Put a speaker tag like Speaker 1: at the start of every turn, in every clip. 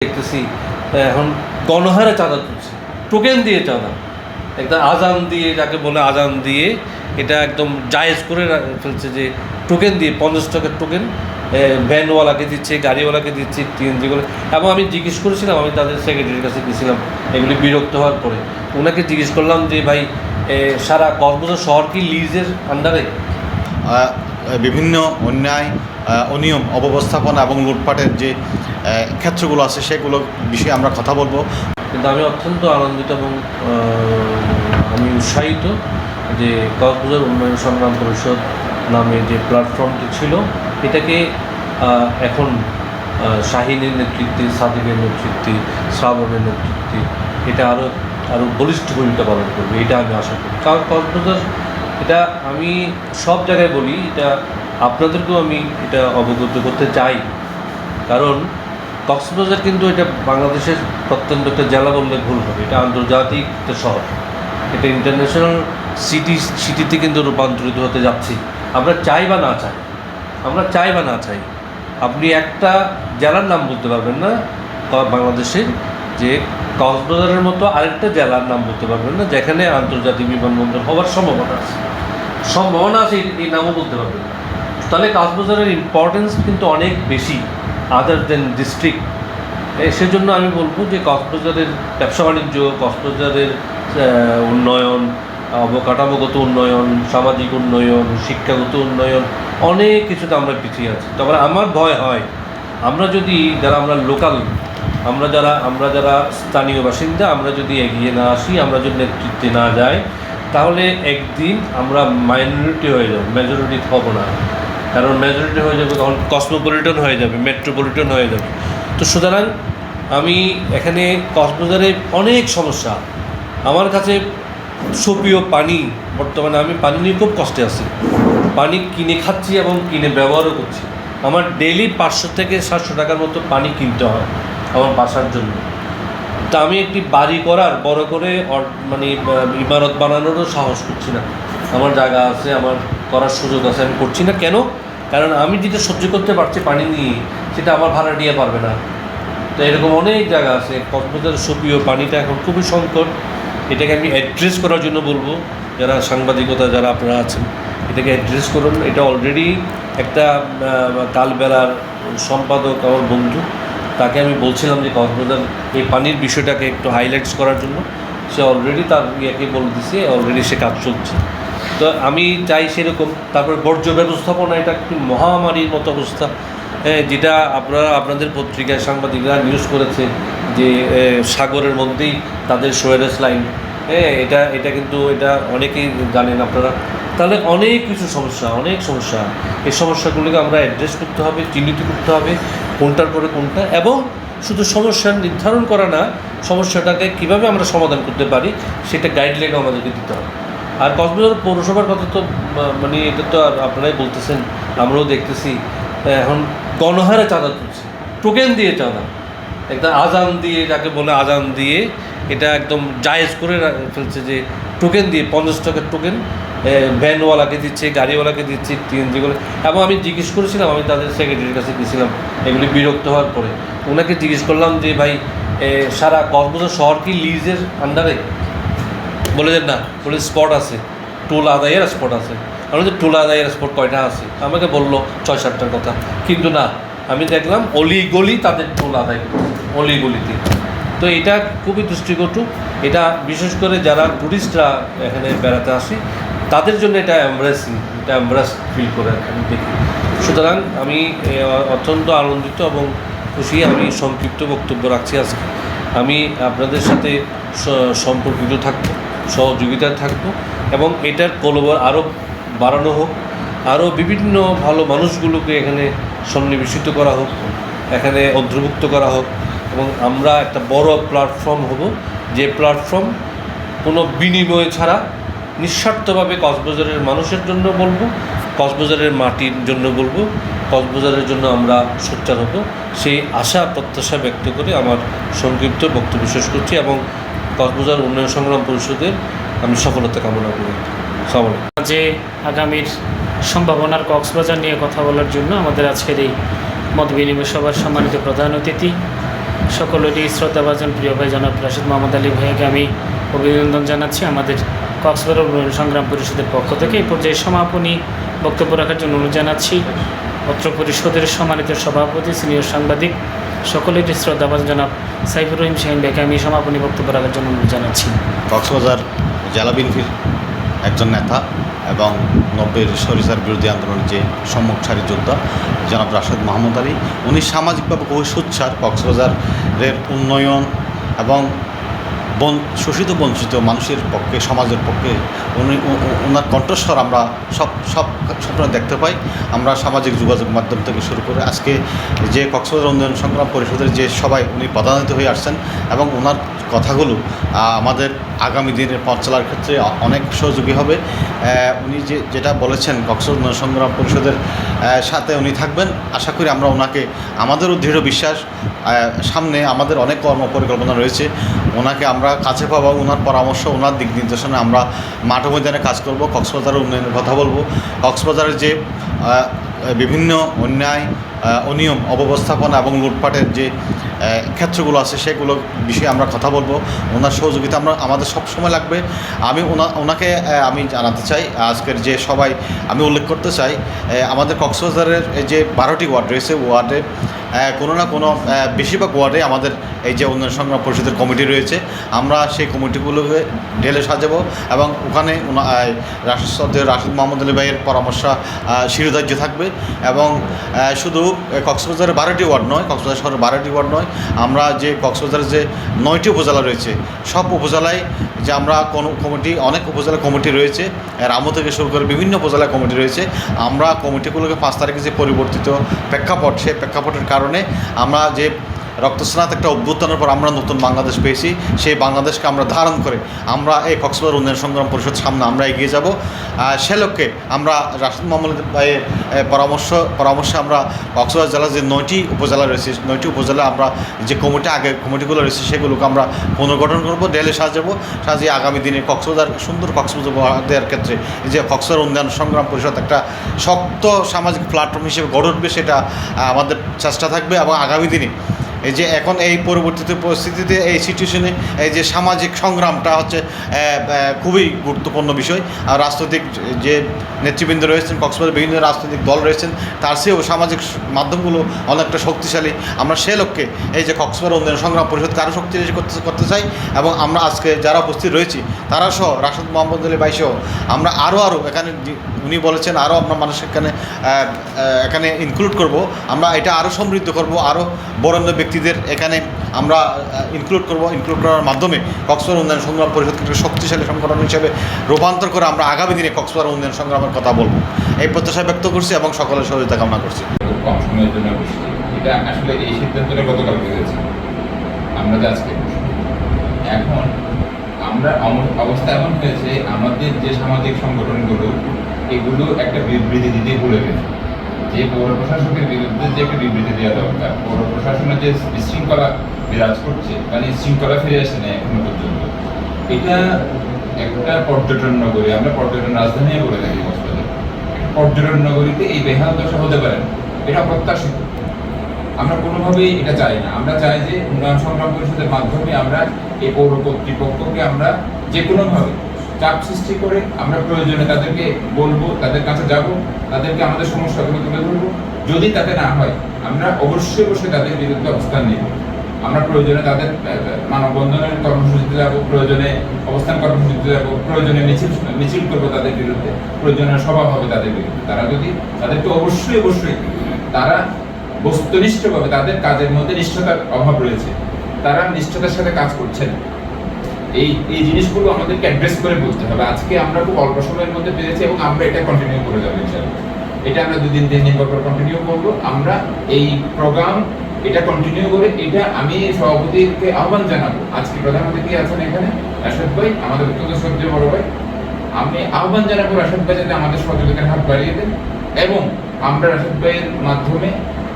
Speaker 1: দেখতেছি এখন গণহারে চাঁদা তুলছে, টোকেন দিয়ে চাঁদা, একটা আজান দিয়ে, যাকে বলে আজান দিয়ে এটা একদম জায়েজ করে ফেলছে যে টোকেন দিয়ে 50 টাকার টোকেন ভ্যানওয়ালাকে দিচ্ছে, গাড়িওয়ালাকে দিচ্ছে, টিএনজিগুলো। এবং আমি জিজ্ঞেস করেছিলাম, আমি তাদের সেক্রেটারির কাছে গেছিলাম এগুলি বিরক্ত হওয়ার পরে, ওনাকে জিজ্ঞেস করলাম যে ভাই সারা কক্সবাজার শহর কি লিজের আন্ডারে?
Speaker 2: বিভিন্ন অন্যায়, অনিয়ম, অব্যবস্থাপনা এবং লুটপাটের যে ক্ষেত্রগুলো আছে সেগুলো বিষয়ে আমরা কথা বলবো।
Speaker 1: কিন্তু আমি অত্যন্ত আনন্দিত এবং আমি উৎসাহিত যে কক্সবাজার উন্নয়ন সংগ্রাম পরিষদ নামে যে প্ল্যাটফর্মটি ছিল, এটাকে এখন শাহিনের নেতৃত্বে, সাদিকের নেতৃত্বে, শ্রাবণের নেতৃত্বে এটা আরও বলিষ্ঠ ভূমিকা পালন করবে, এটা আমি আশা করি। কারণ কক্সবাজার, এটা আমি সব জায়গায় বলি, এটা আপনাদেরকেও আমি এটা অবগত করতে চাই। কারণ কক্সবাজার কিন্তু এটা বাংলাদেশের প্রত্যন্ত একটা জেলা বললে ভুল হবে, এটা আন্তর্জাতিক একটা শহর, এটা ইন্টারন্যাশনাল সিটিতে কিন্তু রূপান্তরিত হতে যাচ্ছি। আমরা চাই বা না চাই, আপনি একটা জেলার নাম বলতে পারবেন না বাংলাদেশের, যে কক্সবাজারের মতো আরেকটা জেলার নাম বলতে পারবেন না যেখানে আন্তর্জাতিক বিমানবন্দর হওয়ার সম্ভাবনা আছে, এই নামও বলতে পারবেন না। তাহলে কক্সবাজারের ইম্পর্টেন্স কিন্তু অনেক বেশি আদার দেন ডিস্ট্রিক্ট। সেজন্য আমি বলবো যে কক্সবাজারের ব্যবসা বাণিজ্য, কক্সবাজারের উন্নয়ন, অবকাঠামোগত উন্নয়ন, সামাজিক উন্নয়ন, শিক্ষাগত উন্নয়ন, অনেক কিছুতে আমরা পিছিয়ে আছি। তবে আমার ভয় হয় আমরা লোকাল, আমরা যারা স্থানীয় বাসিন্দা, আমরা যদি এগিয়ে না আসি, আমরা যদি নেতৃত্বে না যাই, তাহলে একদিন আমরা মাইনরিটি হয়ে যাব, মেজরিটি হব না। কারণ মেজরিটি হয়ে যাবে তখন কসমোপলিটন হয়ে যাবে, মেট্রোপলিটন হয়ে যাবে। তো সুতরাং আমি এখানে কক্সবাজারে অনেক সমস্যা, আমার কাছে সুপেয় পানি, বর্তমানে আমি পানি নিয়ে খুব কষ্টে আছি, পানি কিনে খাচ্ছি এবং কিনে ব্যবহারও করছি। আমার ডেইলি 500 থেকে 700 টাকার মতো পানি কিনতে হয় আমার বাসার জন্য। তা আমি একটি বাড়ি করার, বড় করে ইমারত বানানোরও সাহস করছি না। আমার জায়গা আছে, আমার করার সুযোগ আছে, আমি করছি না। কেন? কারণ আমি যেটা সহ্য করতে পারছি পানি নিয়ে, সেটা আমার ভাড়া দিয়ে পারবে না। তো এরকম অনেক জায়গা আছে। কক্সবাজারের সুপেয় পানিটা এখন খুবই সংকট। এটাকে আমি অ্যাড্রেস করার জন্য বলবো, যারা সাংবাদিকতা যারা আপনারা আছেন, এটাকে অ্যাড্রেস করুন। এটা অলরেডি একটা কালবেলার সম্পাদক আমার বন্ধু, তাকে আমি বলছিলাম যে কক্সবাজার এই পানির বিষয়টাকে একটু হাইলাইটস করার জন্য, সে অলরেডি তার ইয়েকে বলে দিছে, অলরেডি সে কাজ চলছে। তো আমি চাই সেরকম। তারপরে বর্জ্য ব্যবস্থাপনা, এটা একটি মহামারীর মতো অবস্থা, যেটা আপনাদের পত্রিকায় সাংবাদিকরা নিউজ করেছে যে সাগরের মধ্যেই তাদের সোয়েরেজ লাইন, এটা কিন্তু এটা অনেকেই জানেন আপনারা। তাহলে অনেক সমস্যা, এই সমস্যাগুলিকে আমরা অ্যাড্রেস করতে হবে, চিহ্নিত করতে হবে কোনটার পরে কোনটা, এবং শুধু সমস্যা নির্ধারণ করা না, সমস্যাটাকে কীভাবে আমরা সমাধান করতে পারি সেটা গাইডলাইনও আমাদেরকে দিতে হবে। আর কক্সবাজার পৌরসভার কথা তো এটা তো আর আপনারাই বলতেছেন, আমরাও দেখতেছি এখন গণহারে চাঁদা তুলছে, টোকেন দিয়ে চাঁদা, একটা আজান দিয়ে, যাকে বলে আজান দিয়ে এটা একদম জায়েজ করে ফেলছে যে টোকেন দিয়ে 50 টাকার টোকেন ভ্যানওয়ালাকে দিচ্ছে, গাড়িওয়ালাকে দিচ্ছে, টিএনজিগুলো। এবং আমি জিজ্ঞেস করেছিলাম, আমি তাদের সেক্রেটারির কাছে গেছিলাম এগুলি বিরক্ত হওয়ার পরে, ওনাকে জিজ্ঞেস করলাম যে ভাই সারা কক্সবাজার শহর কি লিজের আন্ডারে? বলে যে না, বলে স্পট আছে, টোল আদায়ের স্পট আছে। আমি যে টোল আদায়ের স্পট কয়টা আছে? আমাকে বললো 6-7টার কথা। কিন্তু না, আমি দেখলাম অলিগলি তাদের টোল আদায় করছে, অলিগলিতে। তো এটা খুবই দৃষ্টিকটু। এটা বিশেষ করে যারা টুরিস্টরা এখানে বেড়াতে আসে তাদের জন্য এটা এমব্রেস ফিল করে আমি দেখি। সুতরাং আমি অত্যন্ত আনন্দিত এবং খুশি। আমি সংক্ষিপ্ত বক্তব্য রাখছি আজকে। আমি আপনাদের সাথে সম্পর্কিত থাকবো, সহযোগিতায় থাকবো, এবং এটার কলবর আরও বাড়ানো হোক, আরও বিভিন্ন ভালো মানুষগুলোকে এখানে সন্নিবেশিত করা হোক, এখানে অন্তর্ভুক্ত করা হোক, এবং আমরা একটা বড় প্ল্যাটফর্ম হব, যে প্ল্যাটফর্ম কোনো বিনিময় ছাড়া নিঃস্বার্থভাবে কক্সবাজারের মানুষের জন্য বলবো, কক্সবাজারের মাটির জন্য বলবো, কক্সবাজারের জন্য আমরা সোচ্চার হব, সেই আশা প্রত্যাশা ব্যক্ত করে আমার সংক্ষিপ্ত বক্তব্য শেষ করছি, এবং কক্সবাজার উন্নয়ন সংগ্রাম পরিষদের আমি সফলতা কামনা করি।
Speaker 3: যে আগামীর সম্ভাবনার কক্সবাজার নিয়ে কথা বলার জন্য আমাদের আজকের এই মত বিনিময় সভার সম্মানিত প্রধান অতিথি সকলেরই শ্রদ্ধাভাজন প্রিয় ভাই জনাব রাশেদ মোহাম্মদ আলী ভাইকে আমি অভিনন্দন জানাচ্ছি আমাদের কক্সবাজার উন্নয়ন সংগ্রাম পরিষদের পক্ষ থেকে। এই পর্যায়ে সমাপনী বক্তব্য রাখার জন্য অনুরোধ জানাচ্ছি পত্র পরিষদের সম্মানিত সভাপতি সিনিয়র সাংবাদিক সকলেরই শ্রদ্ধাভাজন জনাব সাইফুর রহিম শাহীন ভাইকে আমি সমাপনী বক্তব্য রাখার জন্য অনুরোধ জানাচ্ছি।
Speaker 2: কক্সবাজার জেলা বিএনপির একজন নেতা এবং 90-এর সরিষার বিরোধী আন্দোলনের যে সম্মুখ সারির যোদ্ধা জনাব রাশেদ মোহাম্মদ আলী, উনি সামাজিকভাবে খুবই সোচ্চার। কক্সবাজারের উন্নয়ন এবং শোষিত বঞ্চিত মানুষের পক্ষে, সমাজের পক্ষে ওনার কণ্ঠস্বর আমরা সব সময় দেখতে পাই। আমরা সামাজিক যোগাযোগ মাধ্যম থেকে শুরু করে আজকে যে কক্সবাজার উন্নয়ন সংগ্রাম পরিষদের যে সবাই উনি পদান্বিত হয়ে আসছেন এবং ওনার কথাগুলো আমাদের আগামী দিনের পথ চলার ক্ষেত্রে অনেক সহযোগী হবে। উনি যেটা বলেছেন কক্সবাজার উন্নয়ন সংগ্রাম পরিষদের সাথে উনি থাকবেন, আশা করি আমরা ওনাকে, আমাদেরও দৃঢ় বিশ্বাস সামনে আমাদের অনেক কর্ম পরিকল্পনা রয়েছে। ওনাকে আমরা কাছে পাবো, ওনার পরামর্শ, ওনার দিক নির্দেশনা আমরা মাঠ ময়দানে কাজ করব, কক্সবাজারের উন্নয়নের কথা বলবো। কক্সবাজারের যে বিভিন্ন অন্যায়, অনিয়ম, অব্যবস্থাপনা এবং লুটপাটের যে ক্ষেত্রগুলো আছে সেগুলো বিষয়ে আমরা কথা বলবো। ওনার সহযোগিতা আমাদের সব সময় লাগবে। ওনাকে আমি জানাতে চাই, আজকের যে সবাই আমি উল্লেখ করতে চাই, আমাদের কক্সবাজারের যে 12টি ওয়ার্ড রয়েছে, ওয়ার্ডে কোনো না কোনো বেশিরভাগ ওয়ার্ডে আমাদের এই যে উন্নয়ন সংগ্রাম পরিষদের কমিটি রয়েছে। আমরা সেই কমিটিগুলোকে ঢেলে সাজাবো এবং ওখানে রাশেদ মোহাম্মদ আলী ভাইয়ের পরামর্শ শিরোধার্য থাকবে। এবং শুধু কক্সবাজারের 12টি ওয়ার্ড নয়, কক্সবাজার শহরের 12টি ওয়ার্ড নয়, আমরা যে কক্সবাজারের যে 9টি উপজেলা রয়েছে, সব উপজেলায় যে আমরা কোনো কমিটি, অনেক উপজেলা কমিটি রয়েছে, রামু থেকে শুরু করে বিভিন্ন উপজেলায় কমিটি রয়েছে। আমরা কমিটিগুলোকে 5 তারিখে যে পরিবর্তিত প্রেক্ষাপট, সেই প্রেক্ষাপটের কারণে আমরা যে রক্তস্নাত একটা অভ্যুত্থানের পর আমরা নতুন বাংলাদেশ পেয়েছি, সেই বাংলাদেশকে আমরা ধারণ করে আমরা এই কক্সবাজার উন্নয়ন সংগ্রাম পরিষদ সামনে আমরা এগিয়ে যাব। সে লক্ষ্যে আমরা রাশেদ মোহাম্মদ ভাইয়ের পরামর্শে আমরা কক্সবাজার জেলার যে 9টি উপজেলা রয়েছে, 9টি উপজেলা আমরা যে কমিটিগুলো রয়েছে সেগুলোকে আমরা পুনর্গঠন করব, ঢেলে সাজিয়ে আগামী দিনে সুন্দর কক্সবাজার দেওয়ার ক্ষেত্রে যে কক্সবাজার উন্নয়ন সংগ্রাম পরিষদ একটা শক্ত সামাজিক প্ল্যাটফর্ম হিসেবে গড়ে উঠবে, সেটা আমাদের চেষ্টা থাকবে। এবং আগামী দিনে এই যে এখন এই পরিবর্তিত পরিস্থিতিতে, এই সিচুয়েশনে এই যে সামাজিক সংগ্রামটা হচ্ছে খুবই গুরুত্বপূর্ণ বিষয়। আর রাজনৈতিক যে নেতৃবৃন্দ রয়েছেন, কক্সবাজার বিভিন্ন রাজনৈতিক দল রয়েছেন, তার চেয়েও সামাজিক মাধ্যমসগুলো অনেকটা শক্তিশালী। আমরা সে লক্ষ্যে এই যে কক্সবাজার উন্নয়ন সংগ্রাম পরিষদকে আরও শক্তিশালী করতে চাই। এবং আমরা আজকে যারা উপস্থিত রয়েছি তারা সহ রাশেদ মোহাম্মদ আলী ভাই সহ আমরা আরও এখানে, উনি বলেছেন আরও আমরা মানুষ এখানে ইনক্লুড করব। আমরা এটা আরও সমৃদ্ধ করব, আরও বরেণ্য ব্যক্তিদের এখানে আমরা ইনক্লুড করার মাধ্যমে কক্সবাজার উন্নয়ন সংগ্রাম পরিষদকে একটা শক্তিশালী সংগঠন হিসেবে রূপান্তর করে আমরা আগামী দিনে কক্সবাজার উন্নয়ন সংগ্রামের কথা বলবো, এই প্রত্যাশা ব্যক্ত করছি এবং সকলের সহযোগিতা কামনা করছি।
Speaker 4: কম সময়ের জন্য বসছি, এটা আসলে এই সিদ্ধান্তটা গতকালকে হয়েছে, আমরা যে আজকে এখন আমরা অবস্থা এমন হয়েছে, আমাদের যে সামাজিক সংগঠনগুলো এগুলো একটা বিবৃতি দিতে ভুলে গেছে। যে পৌর প্রশাসকের বিরুদ্ধে যে একটা বিবৃতি দেওয়া দরকার, পৌর প্রশাসনের যে বিশৃঙ্খলা বিরাজ করছে, মানে শৃঙ্খলা ফিরে আসে না এখনো পর্যন্ত। এটা একটা পর্যটন নগরী, আমরা পর্যটন রাজধানী বলে থাকি কক্সবাজার। পর্যটন নগরীতে এই বেহাল দশা হতে পারে না, এটা প্রত্যাশিত। আমরা কোনোভাবেই এটা চাই না। আমরা চাই যে উন্নয়ন সংগ্রাম পরিষদের মাধ্যমে আমরা এই পৌর কর্তৃপক্ষকে আমরা যে কোনোভাবে চাপ সৃষ্টি করে আমরা প্রয়োজনে তাদেরকে বলবো, তাদের কাছে যাব, তাদেরকে আমাদের সমস্যাগুলো তুলে ধরবো। যদি তাতে না হয় আমরা অবশ্যই তাদের বিরুদ্ধে অবস্থান নিব। আমরা প্রয়োজনে তাদের মানববন্ধনের কর্মসূচিতে যাব, প্রয়োজনে অবস্থান কর্মসূচিতে যাব, প্রয়োজনে মিছিল করবো তাদের বিরুদ্ধে, প্রয়োজনে সভা হবে তাদের বিরুদ্ধে। তাদেরকে অবশ্যই তারা বস্তুনিষ্ঠভাবে, তাদের কাজের মধ্যে নিষ্ঠতার অভাব রয়েছে, তারা নিষ্ঠতার সাথে কাজ করছে না। এই জিনিসগুলো আমাদেরকে অ্যাড্রেস করে বলতে হবে। আজকে আমরা খুব অল্প সময়ের মধ্যে পেরেছি এবং আমরা এটা কন্টিনিউ করে যাবো ইনশাআল্লাহ। এটা আমরা 2 দিন 3 দিন পর কন্টিনিউ করবো। আমরা এই প্রোগ্রাম এটা কন্টিনিউ করে, এটা আমি সভাপতিকে আহ্বান জানাবো। আজকে প্রধান অতিথি আছেন এখানে রাশেদ ভাই, আমাদের অত্যন্ত শ্রদ্ধেয় বড় ভাই। আমি আহ্বান জানাবো রাশেদ ভাই যাতে আমাদের সহযোগিতার হাত বাড়িয়ে দেন এবং আমরা রাশেদ ভাইয়ের মাধ্যমে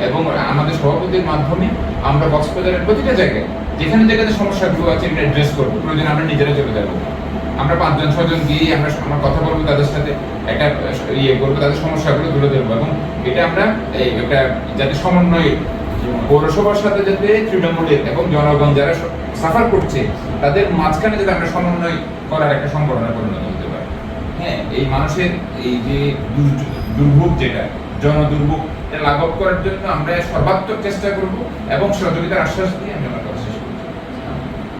Speaker 4: এবং আমাদের সভাপতির মাধ্যমে আমরা কক্সবাজারের প্রতিটা জায়গায় যেখানে সমস্যাগুলো আছে এটা অ্যাড্রেস করবো। প্রয়োজন আমরা নিজেরা চলে যাবো, আমরা 5-6 জন গিয়ে আমরা কথা বলবো, তাদের সাথে একটা করবো, তাদের সমস্যাগুলো তুলে ধরবো এবং এটা আমরা একটা যাতে সমন্বয়ে পৌরসভার সাথে যাতে তৃণমূলের এবং জনগণ যারা সাফার করছে তাদের মাঝখানে যাতে আমরা সমন্বয় করার একটা সংগঠনে পরিণত হতে পারি। হ্যাঁ, এই মানুষের এই যে দুর্ভোগ যেটা জনদুর্ভোগ লাঘব করার জন্য আমরা সর্বাত্মক চেষ্টা করব এবং সহযোগিতার আশ্বাস দিয়ে আমি